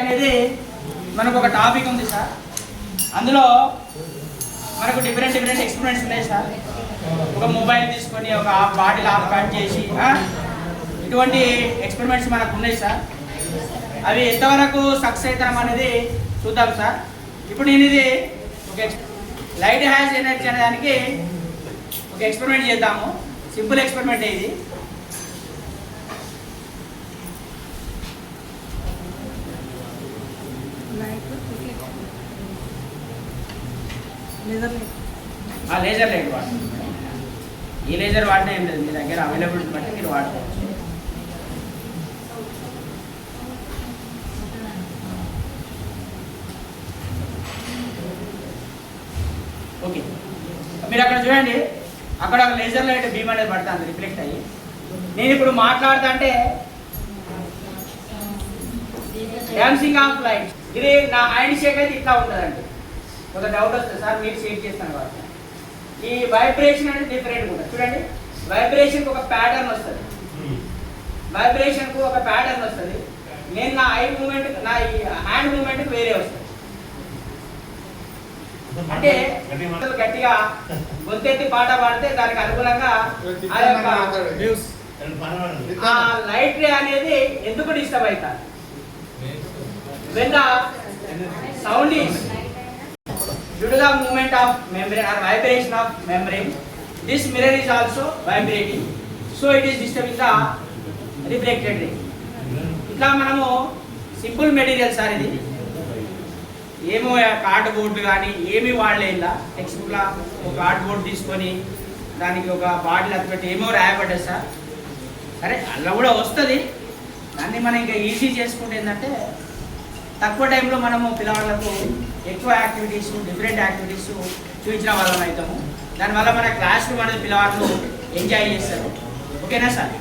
అనేది మనకు ఒక టాపిక్ ఉంది సార్. అందులో మనకు డిఫరెంట్ ఎక్స్పెరిమెంట్స్ ఉన్నాయి సార్. ఒక మొబైల్ తీసుకొని ఒక బాటిల్ ఆఫ్ కట్ చేసి ఇటువంటి ఎక్స్పెరిమెంట్స్ మనకు ఉన్నాయి సార్. అవి ఎంతవరకు సక్సెస్ అవుతాం అనేది చూద్దాం సార్. ఇప్పుడు నేను ఇది ఒక లైట్ హ్యాస్ ఎనర్జీ అనే దానికి ఒక ఎక్స్పెరిమెంట్ చేద్దాము. సింపుల్ ఎక్స్పెరిమెంట్ ఇది. లేజర్ లైట్ వాడుతుంది. ఈ లేజర్ వాడినా ఏం లేదు, మీ దగ్గర అవైలబిలిటీ బట్టి మీరు వాడుకోవచ్చు. ఓకే, మీరు అక్కడ చూడండి, అక్కడ ఒక లేజర్ లైట్ బీమ్ అనేది పడుతుంది రిఫ్లెక్ట్ అయ్యి. నేను ఇప్పుడు మాట్లాడుతా అంటే డాన్సింగ్ ఆఫ్ లైట్, ఇది నా హ్యాండ్ షేక్ అయితే ఇట్లా ఉంటుందండి. ఒక డౌట్ వస్తుంది సార్, మీరు షేక్ చేస్తాను కాబట్టి. ఈ వైబ్రేషన్ అనేది డిఫరెంట్గా ఉంటుంది. చూడండి, వైబ్రేషన్కి ఒక ప్యాటర్న్ వస్తుంది. వైబ్రేషన్కు ఒక ప్యాటర్న్ వస్తుంది. నేను నా ఐ మూమెంట్, నా ఈ హ్యాండ్ మూమెంట్ వేరే వస్తుంది. అంటే గట్టిగా గొంతెత్తి పాట పాడితే దానికి అనుగుణంగా ఆ లైట్ రే అనేది ఎందుకు డిస్టర్బ్ అవుతారు. when the sound is due to the movement of membrane or vibration of membrane, this mirror is also vibrating, so it is disturbing the reflected ray. ఇట్లా మనము సింపుల్ మెటీరియల్ సార్. ఇది ఏమో card board కానీ ఏమి వాడలే. ఇలా టెక్స్ట్బుక్లా ఒక card board తీసుకొని దానికి ఒక బాటిల్ అతిపెట్టి ఏమో రాయబడ్డది సార్. సరే, అలా కూడా వస్తుంది. దాన్ని మనం ఇంకా ఈజీ చేసుకుంటే ఏంటంటే తక్కువ టైంలో మనము పిల్లవాళ్ళకు ఎక్కువ యాక్టివిటీస్, డిఫరెంట్ యాక్టివిటీస్ చూపించిన వాళ్ళం అవుతాము. దానివల్ల మన క్లాస్ రూమ్ అనేది పిల్లవాళ్ళు ఎంజాయ్ చేస్తారు. ఓకేనా సార్?